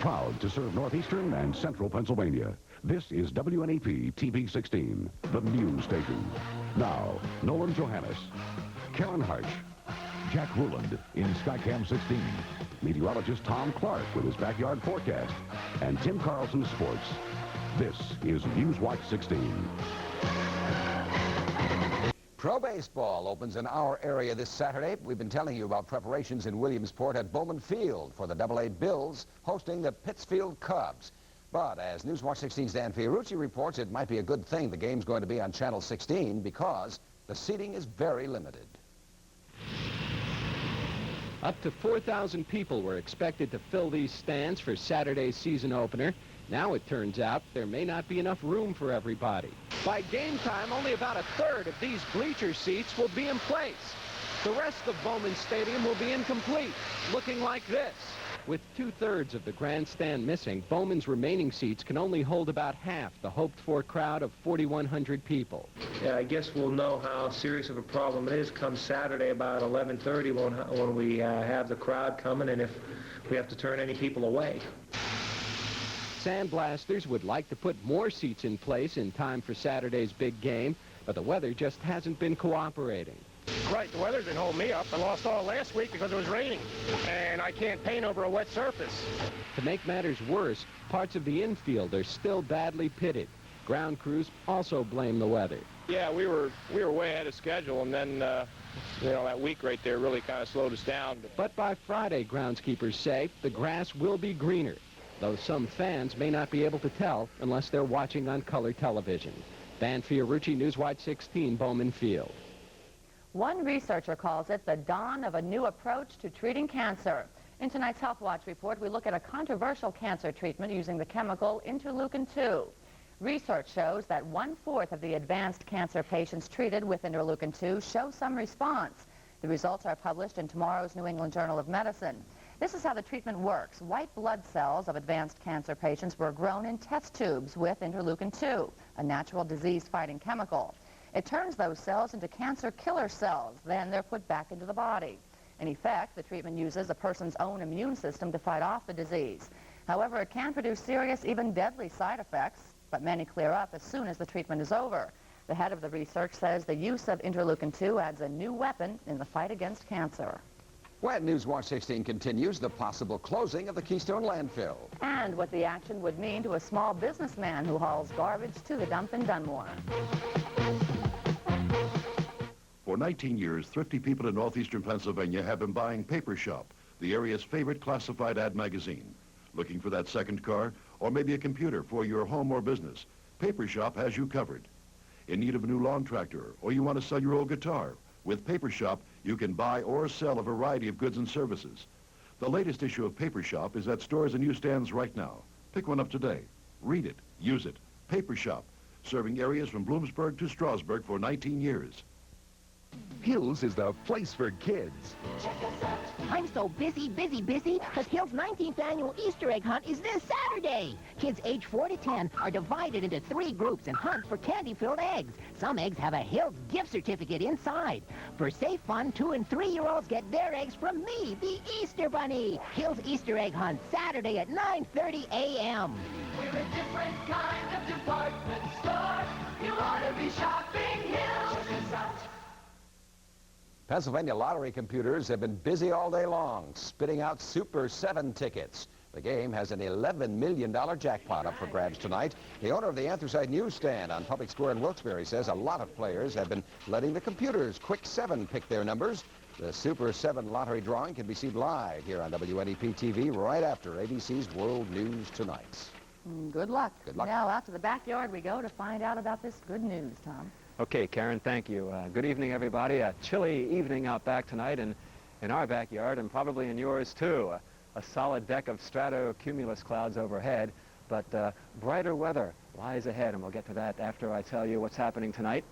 Proud to serve northeastern and central Pennsylvania. This is WNEP TV 16, the news station. Now, Nolan Johannes, Karen Harch, Jack Ruland in Skycam 16, meteorologist Tom Clark with his backyard forecast, and Tim Carlson Sports. This is Newswatch 16. Pro baseball opens in our area this Saturday. We've been telling you about preparations in Williamsport at Bowman Field for the AA Bills hosting the Pittsfield Cubs. But as Newswatch 16's Dan Fiorucci reports, it might be a good thing the game's going to be on Channel 16 because the seating is very limited. Up to 4,000 people were expected to fill these stands for Saturday's season opener. Now it turns out there may not be enough room for everybody. By game time, only about a third of these bleacher seats will be in place. The rest of Bowman Stadium will be incomplete, looking like this. With two-thirds of the grandstand missing, Bowman's remaining seats can only hold about half the hoped-for crowd of 4,100 people. Yeah, I guess we'll know how serious of a problem it is come Saturday about 11:30 when we have the crowd coming and if we have to turn any people away. Sandblasters would like to put more seats in place in time for Saturday's big game, but the weather just hasn't been cooperating. Right, the weather didn't hold me up. I lost all last week because it was raining, and I can't paint over a wet surface. To make matters worse, parts of the infield are still badly pitted. Ground crews also blame the weather. Yeah, we were way ahead of schedule, and then, that week right there really kind of slowed us down. But by Friday, groundskeepers say, the grass will be greener, though some fans may not be able to tell unless they're watching on color television. Dan Fiorucci, Newswatch 16, Bowman Field. One researcher calls it the dawn of a new approach to treating cancer. In tonight's Health Watch report, we look at a controversial cancer treatment using the chemical interleukin-2. Research shows that 1/4 of the advanced cancer patients treated with interleukin-2 show some response. The results are published in tomorrow's New England Journal of Medicine. This is how the treatment works. White blood cells of advanced cancer patients were grown in test tubes with interleukin-2, a natural disease-fighting chemical. It turns those cells into cancer killer cells. Then they're put back into the body. In effect, the treatment uses a person's own immune system to fight off the disease. However, it can produce serious, even deadly side effects, but many clear up as soon as the treatment is over. The head of the research says the use of interleukin-2 adds a new weapon in the fight against cancer. When Newswatch 16 continues, the possible closing of the Keystone landfill. And what the action would mean to a small businessman who hauls garbage to the dump in Dunmore. For 19 years, thrifty people in northeastern Pennsylvania have been buying Paper Shop, the area's favorite classified ad magazine. Looking for that second car or maybe a computer for your home or business, Paper Shop has you covered. In need of a new lawn tractor or you want to sell your old guitar, with Paper Shop, you can buy or sell a variety of goods and services. The latest issue of Paper Shop is at stores and newsstands right now. Pick one up today. Read it. Use it. Paper Shop, serving areas from Bloomsburg to Strasburg for 19 years. Hills is the place for kids. I'm so busy, because Hill's 19th annual Easter egg hunt is this Saturday. Kids age 4 to 10 are divided into 3 groups and hunt for candy-filled eggs. Some eggs have a Hill's gift certificate inside. For safe fun, 2- and 3-year-olds get their eggs from me, the Easter Bunny. Hill's Easter egg hunt, Saturday at 9:30 a.m. We're a different kind of department store. You ought to be shopping Hills. Check us out. Pennsylvania lottery computers have been busy all day long, spitting out Super 7 tickets. The game has an $11 million jackpot up for grabs tonight. The owner of the Anthracite newsstand on Public Square in Wilkes-Barre says a lot of players have been letting the computers Quick 7 pick their numbers. The Super 7 lottery drawing can be seen live here on WNEP TV right after ABC's World News Tonight. Good luck. Good luck. Now out to the backyard we go to find out about this good news, Tom. Okay, Karen, thank you. Good evening, everybody. A chilly evening out back tonight in our backyard and probably in yours, too. A solid deck of stratocumulus clouds overhead, but brighter weather lies ahead, and we'll get to that after I tell you what's happening tonight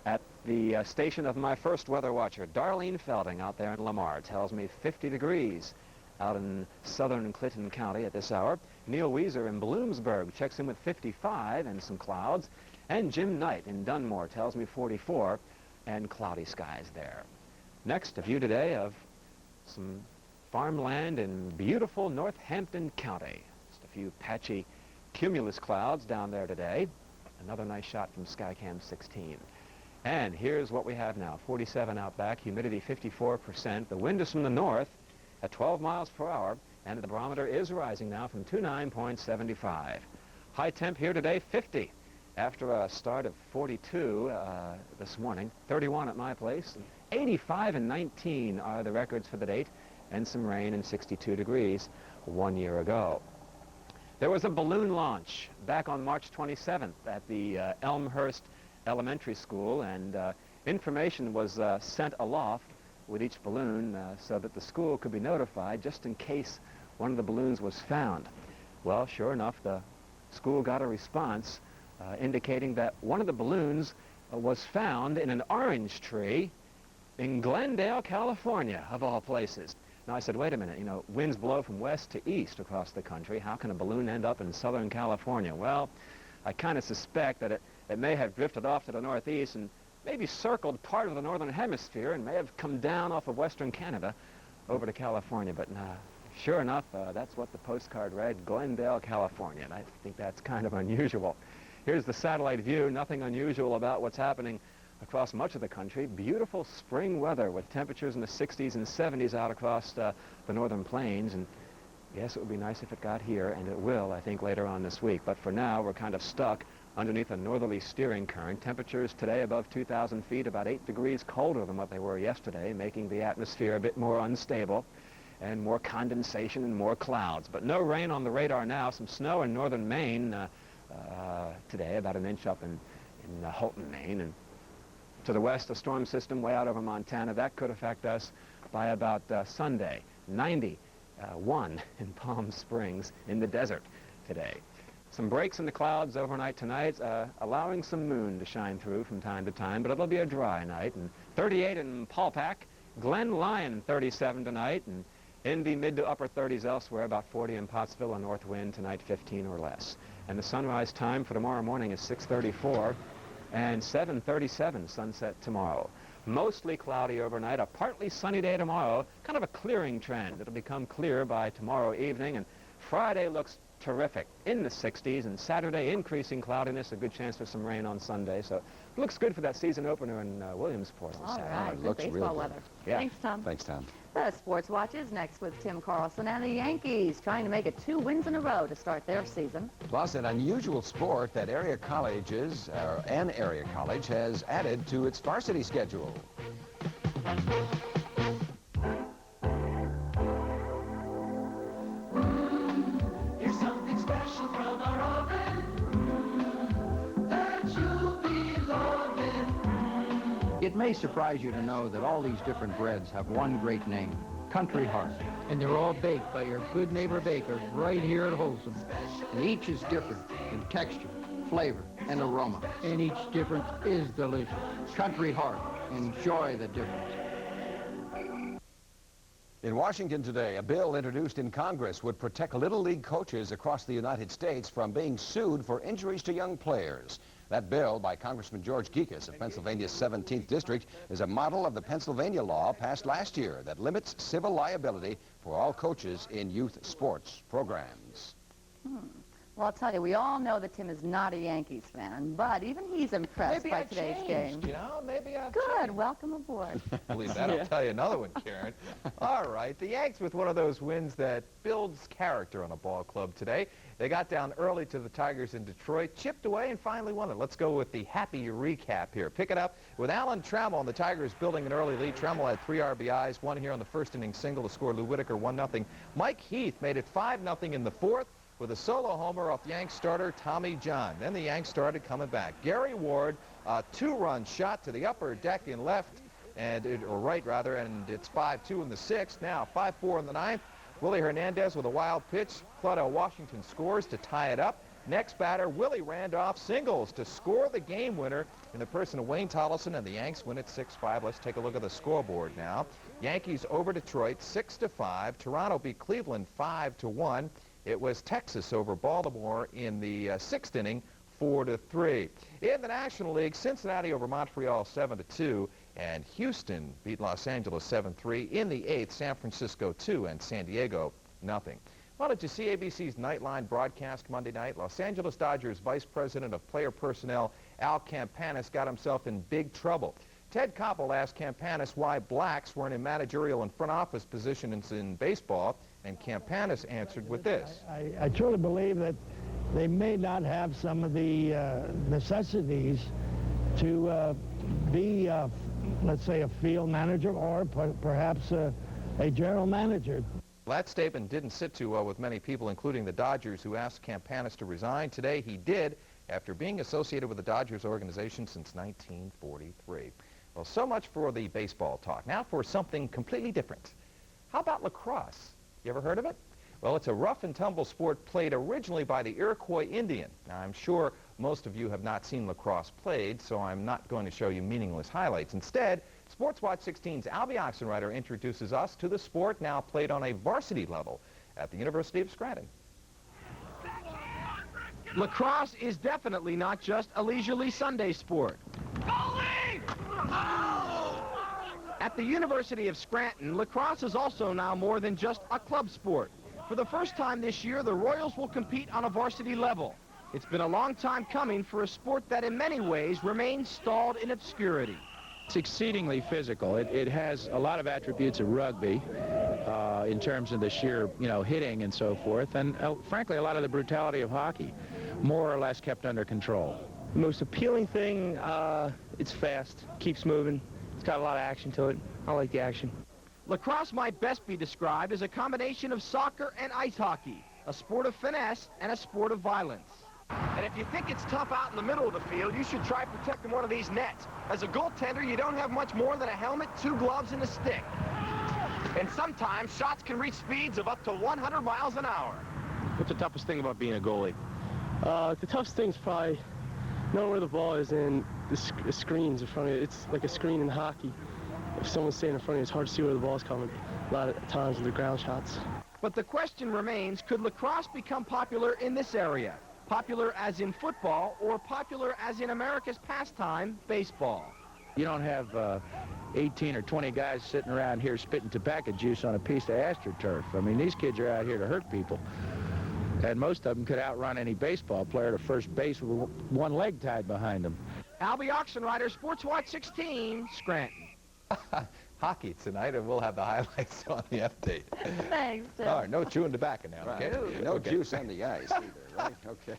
at the station of my first weather watcher, Darlene Felding, out there in Lamar. Tells me 50 degrees out in southern Clinton County at this hour. Neil Weiser in Bloomsburg checks in with 55 and some clouds. And Jim Knight in Dunmore tells me 44 and cloudy skies there. Next, a view today of some farmland in beautiful Northampton County. Just a few patchy cumulus clouds down there today. Another nice shot from Skycam 16. And here's what we have now. 47 out back, humidity 54%. The wind is from the north at 12 miles per hour, and the barometer is rising now from 29.75. High temp here today, 50. After a start of 42 this morning, 31 at my place. 85 and 19 are the records for the date, and some rain and 62 degrees 1 year ago. There was a balloon launch back on March 27th at the Elmhurst Elementary School, and information was sent aloft with each balloon so that the school could be notified just in case one of the balloons was found. Well, sure enough, the school got a response indicating that one of the balloons was found in an orange tree in Glendale, California, of all places. Now, I said, wait a minute, you know, winds blow from west to east across the country. How can a balloon end up in Southern California? Well, I kind of suspect that it may have drifted off to the northeast and maybe circled part of the northern hemisphere and may have come down off of western Canada over to California. But sure enough, that's what the postcard read, Glendale, California. And I think that's kind of unusual. Here's the satellite view. Nothing unusual about what's happening across much of the country. Beautiful spring weather with temperatures in the 60s and 70s out across the northern plains. And yes, it would be nice if it got here, and it will, I think, later on this week. But for now, we're kind of stuck underneath a northerly steering current. Temperatures today above 2,000 feet, about 8 degrees colder than what they were yesterday, making the atmosphere a bit more unstable, and more condensation and more clouds. But no rain on the radar now. Some snow in northern Maine today, about an inch up in Houghton, Maine. And to the west, a storm system way out over Montana. That could affect us by about Sunday. 91 in Palm Springs in the desert today. Some breaks in the clouds overnight tonight, allowing some moon to shine through from time to time, but it'll be a dry night. And 38 in Palpack, Glen Lyon 37 tonight, and in the mid to upper 30s elsewhere, about 40 in Pottsville, a north wind tonight 15 or less. And the sunrise time for tomorrow morning is 6:34 and 7:37 sunset tomorrow. Mostly cloudy overnight, a partly sunny day tomorrow, kind of a clearing trend. It'll become clear by tomorrow evening, and Friday looks terrific in the 60s, and Saturday increasing cloudiness, a good chance for some rain on Sunday. So it looks good for that season opener in Williamsport on Saturday. All right, It looks good real baseball good. weather. Yeah. Thanks, Tom. Thanks, Tom. The Sports Watch is next with Tim Carlson and the Yankees trying to make it 2 wins in a row to start their season. Plus, an unusual sport that area colleges, or an area college, has added to its varsity schedule. Here's something special from our oven that you'll be loving. It may surprise you to know that all these different breads have one great name, Country Heart. And they're all baked by your good neighbor baker right here at Wholesome. And each is different in texture, flavor, and aroma. And each difference is delicious. Country Heart. Enjoy the difference. In Washington today, a bill introduced in Congress would protect Little League coaches across the United States from being sued for injuries to young players. That bill by Congressman George Gekas of Pennsylvania's 17th District is a model of the Pennsylvania law passed last year that limits civil liability for all coaches in youth sports programs. Well, I'll tell you, we all know that Tim is not a Yankees fan, but even he's impressed by today's game. You know, maybe I've Good. changed. Welcome aboard. Believe that. I'll tell you another one, Karen. All right, the Yanks with one of those wins that builds character on a ball club today. They got down early to the Tigers in Detroit, chipped away, and finally won it. Let's go with the happy recap here. Pick it up with Alan Trammell and the Tigers building an early lead. Trammell had 3 RBIs, one here on the first inning single to score Lou Whitaker 1-0. Mike Heath made it 5-0 in the 4th. With a solo homer off Yanks starter Tommy John. Then the Yanks started coming back. Gary Ward, a 2-run shot to the upper deck in left, or right rather, and it's 5-2 in the 6th. Now 5-4 in the 9th. Willie Hernandez with a wild pitch. Claudel Washington scores to tie it up. Next batter, Willie Randolph singles to score the game winner in the person of Wayne Tollison, and the Yanks win it 6-5. Let's take a look at the scoreboard now. Yankees over Detroit 6-5. Toronto beat Cleveland 5-1. It was Texas over Baltimore in the 6th inning, 4-3. In the National League, Cincinnati over Montreal 7-2, and Houston beat Los Angeles 7-3. In the 8th, San Francisco 2 and San Diego 0. Well, did you see ABC's Nightline broadcast Monday night? Los Angeles Dodgers Vice President of Player Personnel Al Campanis got himself in big trouble. Ted Koppel asked Campanis why blacks weren't in managerial and front office positions in baseball, and Campanis answered with this. I truly believe that they may not have some of the necessities to be, let's say, a field manager or perhaps a general manager. That statement didn't sit too well with many people, including the Dodgers, who asked Campanis to resign. Today he did, after being associated with the Dodgers organization since 1943. Well, so much for the baseball talk. Now for something completely different. How about lacrosse? You ever heard of it? Well, it's a rough and tumble sport played originally by the Iroquois Indian. Now, I'm sure most of you have not seen lacrosse played, so I'm not going to show you meaningless highlights. Instead, Sports Watch 16's Albie Oxenreiter introduces us to the sport now played on a varsity level at the University of Scranton. Lacrosse is definitely not just a leisurely Sunday sport. At the University of Scranton, lacrosse is also now more than just a club sport. For the first time this year, the Royals will compete on a varsity level. It's been a long time coming for a sport that in many ways remains stalled in obscurity. It's exceedingly physical. It has a lot of attributes of rugby in terms of the sheer, hitting and so forth, and frankly, a lot of the brutality of hockey, more or less kept under control. The most appealing thing, it's fast, keeps moving. It's got a lot of action to it. I like the action. Lacrosse might best be described as a combination of soccer and ice hockey, a sport of finesse and a sport of violence. And if you think it's tough out in the middle of the field, you should try protecting one of these nets. As a goaltender, you don't have much more than a helmet, 2 gloves, and a stick. And sometimes shots can reach speeds of up to 100 miles an hour. What's the toughest thing about being a goalie? The toughest thing is probably knowing where the ball is and the screens in front of you. It's like a screen in hockey. If someone's standing in front of you, it's hard to see where the ball's coming a lot of times with the ground shots. But the question remains, could lacrosse become popular in this area? Popular as in football or popular as in America's pastime, baseball? You don't have 18 or 20 guys sitting around here spitting tobacco juice on a piece of AstroTurf. I mean, these kids are out here to hurt people. And most of them could outrun any baseball player to first base with one leg tied behind them. Albie Oxenreiter, Sports Watch 16, Scranton. Hockey tonight, and we'll have the highlights on the update. Thanks, Tim. All right, no chewing tobacco now, okay? No juice on the ice either, right? Okay.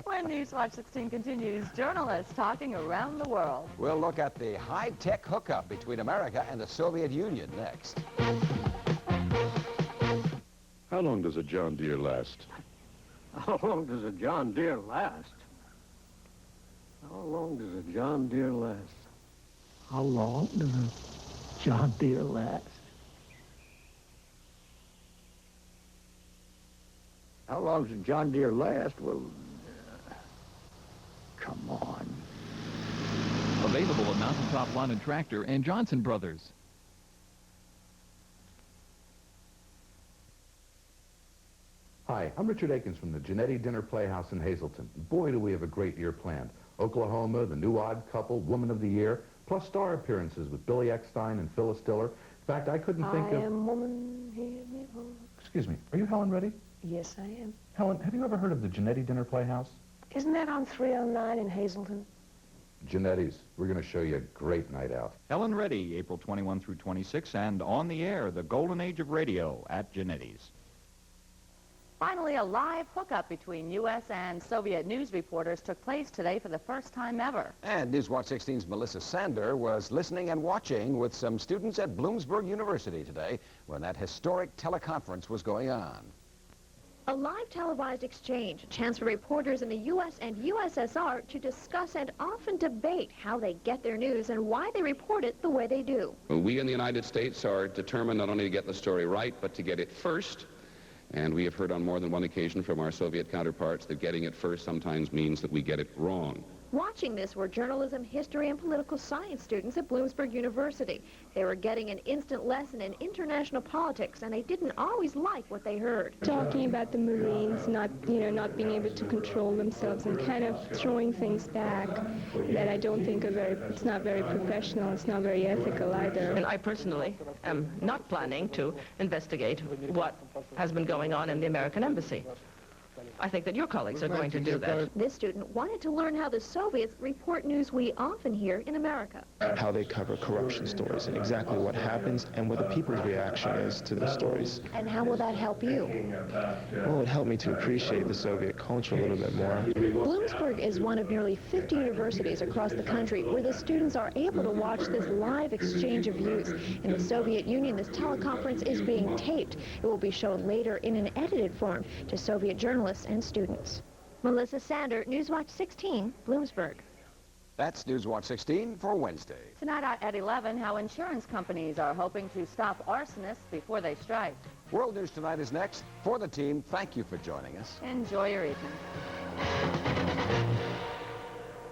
When Newswatch 16 continues, journalists talking around the world. We'll look at the high-tech hookup between America and the Soviet Union next. How long does a John Deere last? How long does a John Deere last? How long does a John Deere last? How long does a John Deere last? How long does a John Deere last? Well, come on. Available at Mountaintop Lawn and Tractor and Johnson Brothers. Hi, I'm Richard Akins from the Genetti Dinner Playhouse in Hazleton. Boy, do we have a great year planned. Oklahoma, The New Odd Couple, Woman of the Year, plus star appearances with Billy Eckstein and Phyllis Diller. In fact, I couldn't think of... I am woman, hear me roar. Excuse me, are you Helen Reddy? Yes, I am. Helen, have you ever heard of the Genetti Dinner Playhouse? Isn't that on 309 in Hazleton? Genetti's. We're going to show you a great night out. Helen Reddy, April 21 through 26, and on the air, the golden age of radio at Genetti's. Finally, a live hookup between U.S. and Soviet news reporters took place today for the first time ever. And Newswatch 16's Melissa Sander was listening and watching with some students at Bloomsburg University today when that historic teleconference was going on. A live televised exchange, a chance for reporters in the U.S. and USSR to discuss and often debate how they get their news and why they report it the way they do. We in the United States are determined not only to get the story right, but to get it first. And we have heard on more than one occasion from our Soviet counterparts that getting it first sometimes means that we get it wrong. Watching this were journalism, history, and political science students at Bloomsburg University. They were getting an instant lesson in international politics, and they didn't always like what they heard. Talking about the Marines not being able to control themselves and kind of throwing things back that I don't think it's not very professional, it's not very ethical either. And I personally am not planning to investigate what has been going on in the American embassy. I think that your colleagues are going to do that. This student wanted to learn how the Soviets report news we often hear in America. How they cover corruption stories and exactly what happens and what the people's reaction is to the stories. And how will that help you? Well, it helped me to appreciate the Soviet culture a little bit more. Bloomsburg is one of nearly 50 universities across the country where the students are able to watch this live exchange of views. In the Soviet Union, this teleconference is being taped. It will be shown later in an edited form to Soviet journalists and students. Melissa Sander, Newswatch 16, Bloomsburg. That's Newswatch 16 for Wednesday. Tonight at 11, how insurance companies are hoping to stop arsonists before they strike. World News Tonight is next. For the team, thank you for joining us. Enjoy your evening.